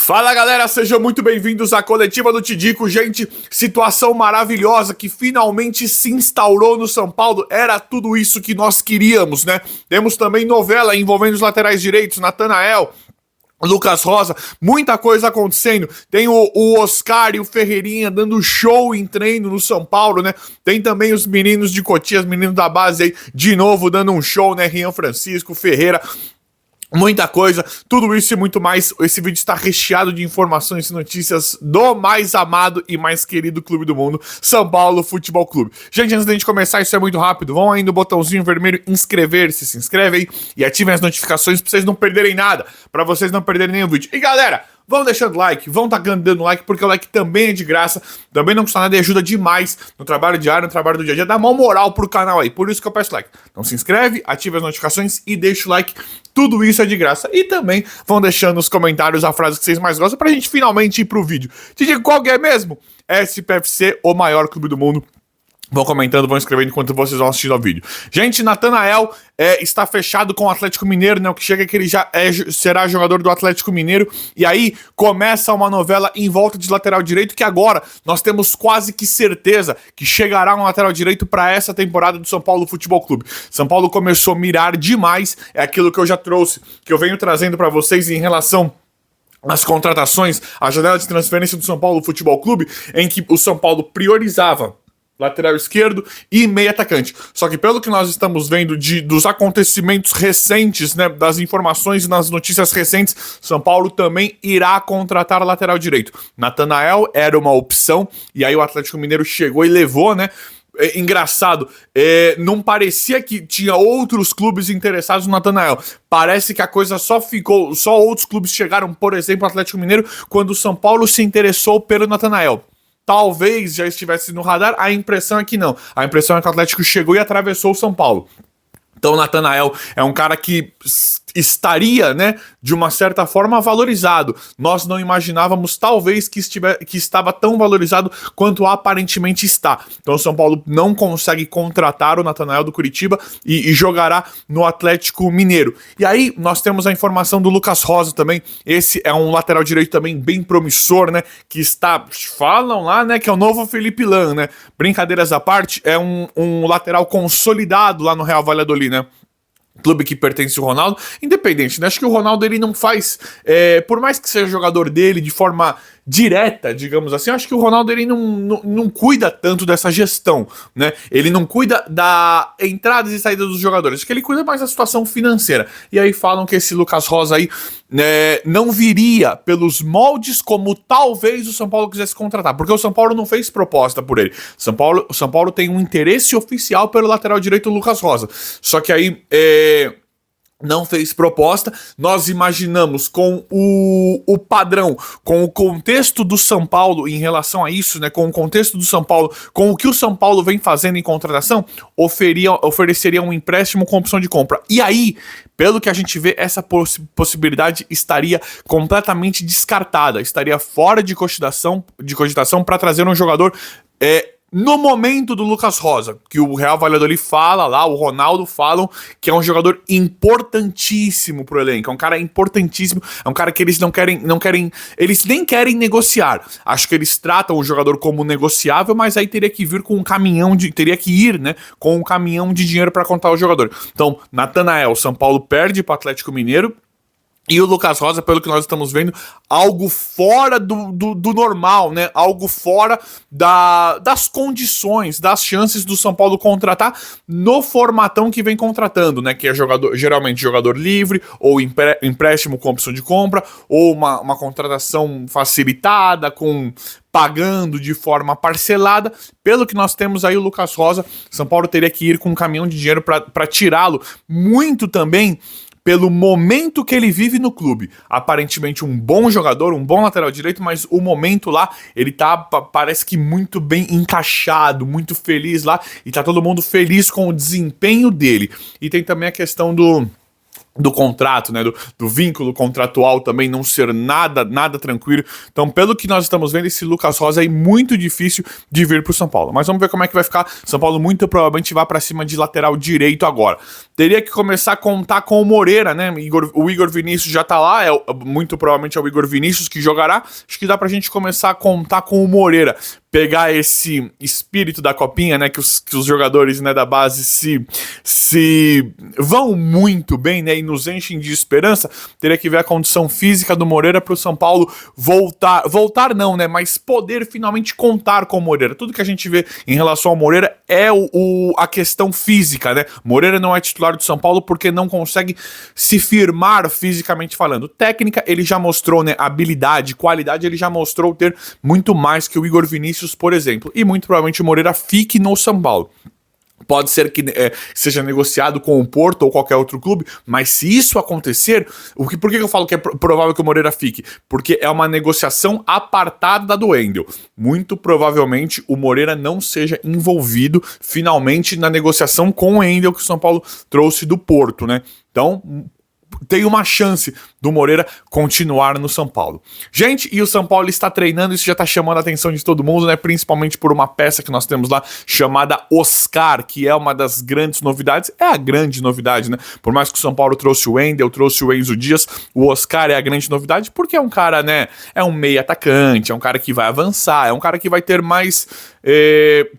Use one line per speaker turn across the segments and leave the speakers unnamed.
Fala galera, sejam muito bem-vindos à coletiva do Tidico. Gente, situação maravilhosa que finalmente se instaurou no São Paulo. Era tudo isso que nós queríamos, né? Temos também novela envolvendo os laterais direitos, Natanael, Lucas Rosa, muita coisa acontecendo. Tem o Oscar e o Ferreirinha dando show em treino no São Paulo, né? Tem também os meninos de Cotia, os meninos da base aí, de novo dando um show, né? Rian Francisco, Ferreira. Muita coisa, tudo isso e muito mais. Esse vídeo está recheado de informações e notícias do mais amado e mais querido clube do mundo, São Paulo Futebol Clube. Gente, antes da gente começar, isso é muito rápido. Vão aí no botãozinho vermelho inscrever-se, se inscreve aí e ativem as notificações para vocês não perderem nada, para vocês não perderem nenhum vídeo. E galera, vão deixando like, vão dando like, porque o like também é de graça, também não custa nada e ajuda demais no trabalho diário, no trabalho do dia a dia, dá uma moral pro canal aí, por isso que eu peço like. Então se inscreve, ativa as notificações e deixa o like, tudo isso é de graça. E também vão deixando nos comentários a frase que vocês mais gostam pra gente finalmente ir pro vídeo. Te digo qual que é mesmo? SPFC, o maior clube do mundo. Vão comentando, vão escrevendo enquanto vocês vão assistindo ao vídeo. Gente, Natanael está fechado com o Atlético Mineiro, né? O que chega é que ele já será jogador do Atlético Mineiro. E aí começa uma novela em volta de lateral direito, que agora nós temos quase que certeza que chegará um lateral direito para essa temporada do São Paulo Futebol Clube. São Paulo começou a mirar demais, é aquilo que eu já trouxe, que eu venho trazendo para vocês em relação às contratações, a janela de transferência do São Paulo Futebol Clube, em que o São Paulo priorizava lateral esquerdo e meio atacante. Só que pelo que nós estamos vendo dos acontecimentos recentes, né, das informações e nas notícias recentes, São Paulo também irá contratar lateral direito. Natanael era uma opção, e aí o Atlético Mineiro chegou e levou, né? Engraçado, não parecia que tinha outros clubes interessados no Natanael. Parece que a coisa só outros clubes chegaram, por exemplo, o Atlético Mineiro, quando o São Paulo se interessou pelo Natanael. Talvez já estivesse no radar, a impressão é que não. A impressão é que o Atlético chegou e atravessou o São Paulo. Então o Natanael é um cara que estaria, né, de uma certa forma valorizado. Nós não imaginávamos, talvez, que estava tão valorizado quanto aparentemente está. Então o São Paulo não consegue contratar o Natanael do Curitiba e jogará no Atlético Mineiro. E aí nós temos a informação do Lucas Rosa também. Esse é um lateral direito também bem promissor, né, que falam lá, né, que é o novo Felipe Lan, né. Brincadeiras à parte, é um lateral consolidado lá no Real Valladolid, né. Clube que pertence ao Ronaldo, independente, né? Acho que o Ronaldo, ele não faz, por mais que seja jogador dele de forma direta, digamos assim, acho que o Ronaldo, ele não cuida tanto dessa gestão, né? Ele não cuida da entradas e saídas dos jogadores, acho que ele cuida mais da situação financeira. E aí falam que esse Lucas Rosa aí, né, não viria pelos moldes como talvez o São Paulo quisesse contratar, porque o São Paulo não fez proposta por ele. O São Paulo tem um interesse oficial pelo lateral direito Lucas Rosa, só que aí não fez proposta. Nós imaginamos com o padrão, com o contexto do São Paulo em relação a isso, né, com o contexto do São Paulo, com o que o São Paulo vem fazendo em contratação, ofereceria um empréstimo com opção de compra. E aí, pelo que a gente vê, essa possibilidade estaria completamente descartada, estaria fora de cogitação para trazer um jogador no momento do Lucas Rosa, que o Real Valladolid fala lá, o Ronaldo falam que é um jogador importantíssimo pro elenco, é um cara importantíssimo, é um cara que eles eles nem querem negociar. Acho que eles tratam o jogador como negociável, mas aí teria que vir com um caminhão com um caminhão de dinheiro para contar o jogador. Então, Natanael, São Paulo perde pro Atlético Mineiro. E o Lucas Rosa, pelo que nós estamos vendo, algo fora do normal, né? Algo fora das condições, das chances do São Paulo contratar no formatão que vem contratando, né? Que é geralmente jogador livre, ou empréstimo com opção de compra, ou uma contratação facilitada, pagando de forma parcelada. Pelo que nós temos aí, o Lucas Rosa, São Paulo teria que ir com um caminhão de dinheiro para tirá-lo. Muito também pelo momento que ele vive no clube. Aparentemente um bom jogador, um bom lateral direito, mas o momento lá, ele parece que muito bem encaixado, muito feliz lá, e tá todo mundo feliz com o desempenho dele. E tem também a questão do contrato, né, do vínculo contratual também não ser nada tranquilo. Então, pelo que nós estamos vendo, esse Lucas Rosa é muito difícil de vir pro São Paulo. Mas vamos ver como é que vai ficar. São Paulo muito provavelmente vai para cima de lateral direito agora. Teria que começar a contar com o Moreira, né? O Igor Vinícius já tá lá, muito provavelmente é o Igor Vinícius que jogará. Acho que dá pra gente começar a contar com o Moreira. Pegar esse espírito da copinha, né? Que os jogadores, né, da base se vão muito bem, né? E nos enchem de esperança. Teria que ver a condição física do Moreira pro São Paulo voltar não, né? Mas poder finalmente contar com o Moreira. Tudo que a gente vê em relação ao Moreira é a questão física, né? Moreira não é titular do São Paulo porque não consegue se firmar fisicamente falando. Técnica, ele já mostrou, né? Habilidade, qualidade, ele já mostrou ter muito mais que o Igor Vinícius, por exemplo, e muito provavelmente o Moreira fique no São Paulo. Pode ser que seja negociado com o Porto ou qualquer outro clube, mas se isso acontecer, por que eu falo que é provável que o Moreira fique? Porque é uma negociação apartada do Wendel. Muito provavelmente o Moreira não seja envolvido finalmente na negociação com o Wendel que o São Paulo trouxe do Porto, né? Então, tem uma chance do Moreira continuar no São Paulo. Gente, e o São Paulo está treinando, isso já está chamando a atenção de todo mundo, né? Principalmente por uma peça que nós temos lá chamada Oscar, que é uma das grandes novidades. É a grande novidade, né? Por mais que o São Paulo trouxe o Wendel, trouxe o Enzo Dias, o Oscar é a grande novidade porque é um cara, né? É um meio atacante, é um cara que vai avançar, é um cara que vai ter mais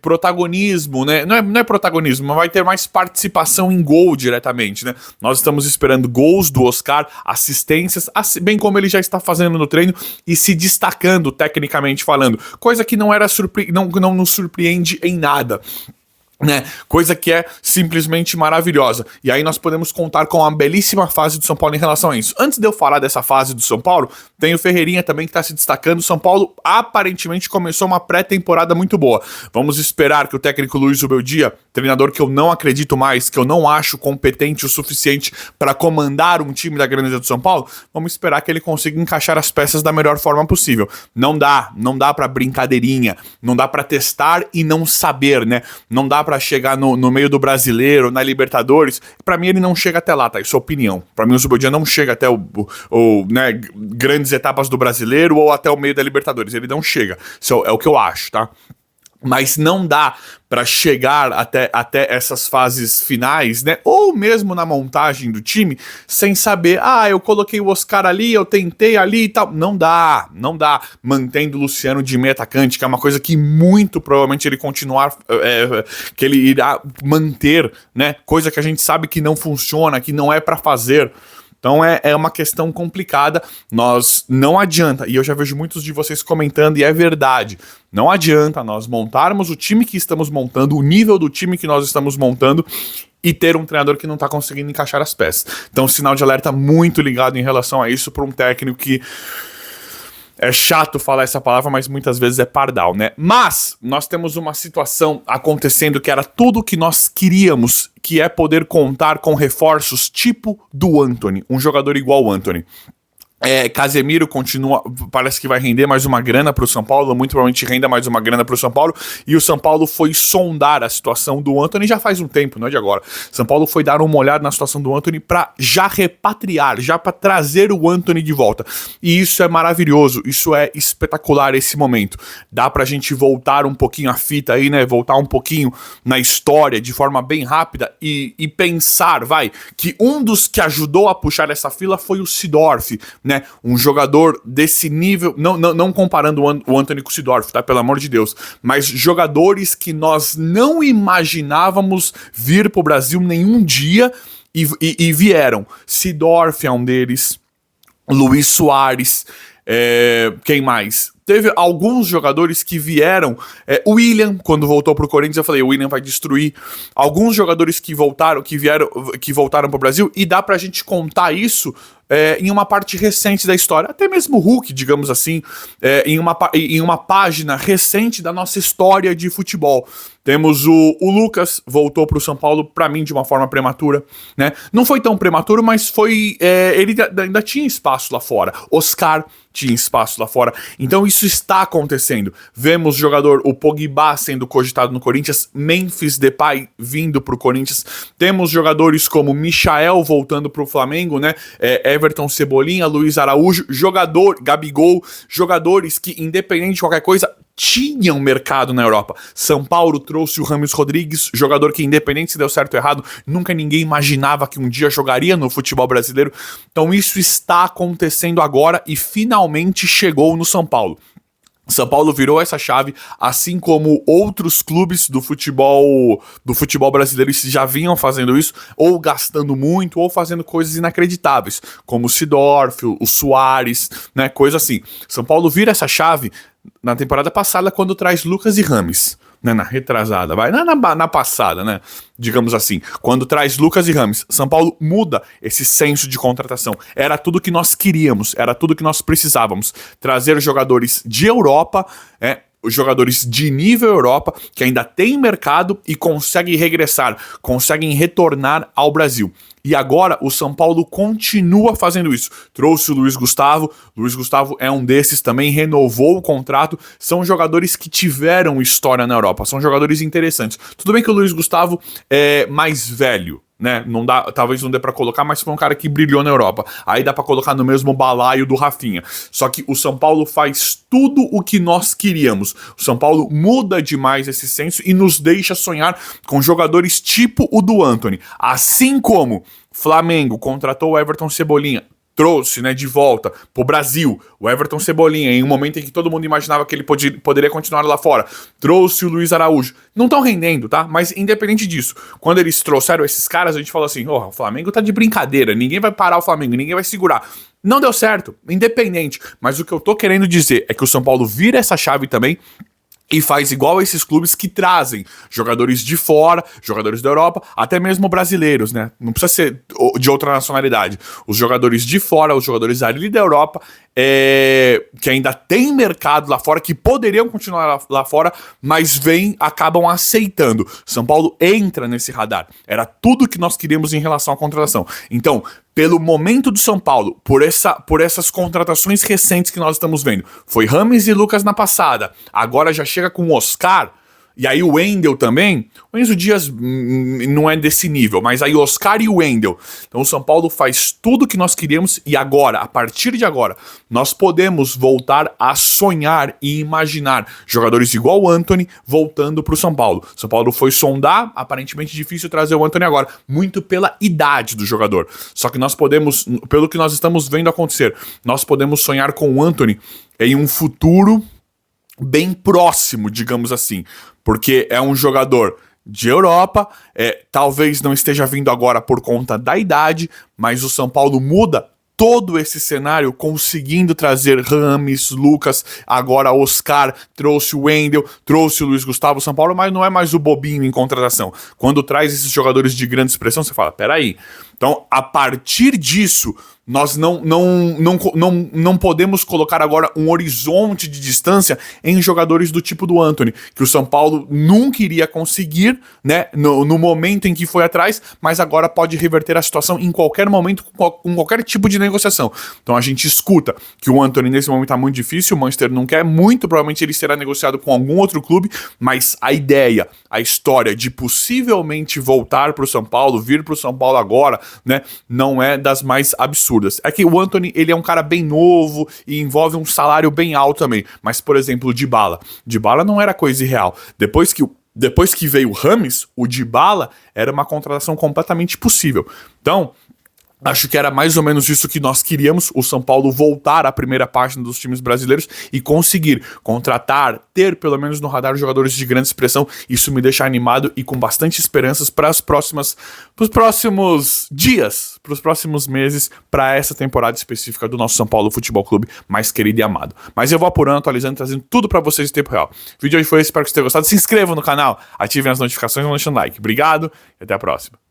protagonismo, né? Não é protagonismo, mas vai ter mais participação em gol diretamente, né? Nós estamos esperando gols do Oscar, assistências, bem como ele já está fazendo no treino e se destacando tecnicamente falando, coisa que não nos surpreende em nada. Né? Coisa que é simplesmente maravilhosa. E aí nós podemos contar com a belíssima fase do São Paulo em relação a isso. Antes de eu falar dessa fase do São Paulo, tem o Ferreirinha também que está se destacando. O São Paulo aparentemente começou uma pré-temporada muito boa. Vamos esperar que o técnico Luiz Ubeldia, treinador que eu não acredito mais, que eu não acho competente o suficiente para comandar um time da grandeza do São Paulo, vamos esperar que ele consiga encaixar as peças da melhor forma possível. Não dá para brincadeirinha, não dá para testar e não saber, né? Não dá para chegar no meio do Brasileiro, na Libertadores. Pra mim ele não chega até lá, tá? Isso é opinião. Pra mim o Zubeldia não chega até né, grandes etapas do Brasileiro ou até o meio da Libertadores. Ele não chega. Isso é o que eu acho, tá? Mas não dá para chegar até essas fases finais, né? Ou mesmo na montagem do time, sem saber, eu coloquei o Oscar ali, eu tentei ali e tal. Não dá. Mantendo o Luciano de meio atacante, que é uma coisa que muito provavelmente ele que ele irá manter, né? Coisa que a gente sabe que não funciona, que não é para fazer. Então é uma questão complicada, não adianta, e eu já vejo muitos de vocês comentando, e é verdade, não adianta nós montarmos o time que estamos montando, o nível do time que nós estamos montando, e ter um treinador que não está conseguindo encaixar as peças. Então sinal de alerta muito ligado em relação a isso para um técnico que... É chato falar essa palavra, mas muitas vezes é pardal, né? Mas nós temos uma situação acontecendo que era tudo que nós queríamos, que é poder contar com reforços tipo do Antony, um jogador igual ao Antony. Casemiro continua, parece que vai render mais uma grana pro São Paulo, muito provavelmente renda mais uma grana pro São Paulo, e o São Paulo foi sondar a situação do Antony já faz um tempo, não é de agora. São Paulo foi dar uma olhada na situação do Antony pra já repatriar, já pra trazer o Antony de volta, e isso é maravilhoso, isso é espetacular esse momento. Dá pra gente voltar um pouquinho a fita aí, né, voltar um pouquinho na história de forma bem rápida e pensar, que um dos que ajudou a puxar essa fila foi o Seedorf, né? Um jogador desse nível, não comparando o Antony com o Seedorf, tá? Pelo amor de Deus. Mas jogadores que nós não imaginávamos vir pro Brasil nenhum dia e vieram. Seedorf é um deles, Luiz Soares, quem mais? Teve alguns jogadores que vieram, o William, quando voltou pro Corinthians, eu falei, o William vai destruir. Alguns jogadores que voltaram pro Brasil, e dá pra gente contar isso em uma parte recente da história, até mesmo o Hulk, digamos assim, em uma página recente da nossa história de futebol. Temos o Lucas, voltou pro São Paulo, pra mim, de uma forma prematura, né? Não foi tão prematuro, mas foi... ele ainda tinha espaço lá fora. Oscar tinha espaço lá fora. Então isso está acontecendo. Vemos o Pogba sendo cogitado no Corinthians, Memphis Depay vindo pro Corinthians, temos jogadores como Michael voltando pro Flamengo, né? Everton Cebolinha, Luiz Araújo, Gabigol, jogadores que, independente de qualquer coisa, tinham mercado na Europa. São Paulo trouxe o Rames Rodrigues, jogador que, independente se deu certo ou errado, nunca ninguém imaginava que um dia jogaria no futebol brasileiro. Então isso está acontecendo agora e finalmente chegou no São Paulo. São Paulo virou essa chave, assim como outros clubes do futebol brasileiro já vinham fazendo isso, ou gastando muito, ou fazendo coisas inacreditáveis, como o Seedorf, o Suárez, né, coisa assim. São Paulo vira essa chave na temporada passada quando traz Lucas e Rames, né, na retrasada, na passada, né, digamos assim, quando traz Lucas e Rames. São Paulo muda esse senso de contratação. Era tudo que nós queríamos, era tudo que nós precisávamos. Trazer jogadores de Europa, os jogadores de nível Europa, que ainda tem mercado e conseguem regressar, conseguem retornar ao Brasil. E agora o São Paulo continua fazendo isso. Trouxe o Luiz Gustavo é um desses também, renovou o contrato. São jogadores que tiveram história na Europa, são jogadores interessantes. Tudo bem que o Luiz Gustavo é mais velho, né? Talvez não dê pra colocar, mas foi um cara que brilhou na Europa. Aí dá pra colocar no mesmo balaio do Rafinha. Só que o São Paulo faz tudo o que nós queríamos. O São Paulo muda demais esse senso e nos deixa sonhar com jogadores tipo o do Antony. Assim como Flamengo contratou o Everton Cebolinha, trouxe, né, de volta pro Brasil o Everton Cebolinha em um momento em que todo mundo imaginava que ele poderia continuar lá fora, trouxe o Luiz Araújo, não estão rendendo, tá? Mas independente disso, quando eles trouxeram esses caras, a gente falou assim, o Flamengo tá de brincadeira, ninguém vai parar o Flamengo, ninguém vai segurar. Não deu certo, independente, mas o que eu tô querendo dizer é que o São Paulo vira essa chave também e faz igual a esses clubes que trazem jogadores de fora, jogadores da Europa, até mesmo brasileiros, né? Não precisa ser de outra nacionalidade. Os jogadores de fora, os jogadores ali da Europa, que ainda tem mercado lá fora, que poderiam continuar lá fora, mas acabam aceitando. São Paulo entra nesse radar. Era tudo que nós queríamos em relação à contratação. Então, pelo momento do São Paulo, por essas contratações recentes que nós estamos vendo, foi Rames e Lucas na passada, agora já chega com o Oscar, e aí o Wendel também. O Enzo Dias não é desse nível, mas aí o Oscar e o Wendel. Então o São Paulo faz tudo que nós queríamos e agora, a partir de agora, nós podemos voltar a sonhar e imaginar jogadores igual o Antony voltando pro São Paulo. São Paulo foi sondar, aparentemente difícil trazer o Antony agora, muito pela idade do jogador. Só que nós podemos, pelo que nós estamos vendo acontecer, nós podemos sonhar com o Antony em um futuro bem próximo, digamos assim, porque é um jogador de Europa, talvez não esteja vindo agora por conta da idade, mas o São Paulo muda todo esse cenário conseguindo trazer Rames, Lucas, agora Oscar, trouxe o Wendel, trouxe o Luiz Gustavo. São Paulo mas não é mais o bobinho em contratação. Quando traz esses jogadores de grande expressão, você fala, peraí. Então, a partir disso, nós não podemos colocar agora um horizonte de distância em jogadores do tipo do Antony, que o São Paulo nunca iria conseguir, né, no momento em que foi atrás, mas agora pode reverter a situação em qualquer momento, com qualquer tipo de negociação. Então a gente escuta que o Antony nesse momento tá muito difícil, o Manchester não quer, muito provavelmente ele será negociado com algum outro clube, mas a ideia, a história de possivelmente voltar pro São Paulo, vir pro São Paulo agora, né, não é das mais absurdas. É que o Antony, ele é um cara bem novo e envolve um salário bem alto também. Mas, por exemplo, o Dybala não era coisa irreal. Depois que veio o Rames, o Dybala era uma contratação completamente possível. Então, acho que era mais ou menos isso que nós queríamos, o São Paulo voltar à primeira página dos times brasileiros e conseguir contratar, ter pelo menos no radar jogadores de grande expressão. Isso me deixa animado e com bastante esperanças para os próximos dias, para os próximos meses, para essa temporada específica do nosso São Paulo Futebol Clube mais querido e amado. Mas eu vou apurando, atualizando, trazendo tudo para vocês em tempo real. O vídeo hoje foi esse, espero que vocês tenham gostado. Se inscrevam no canal, ativem as notificações e deixem um like. Obrigado e até a próxima.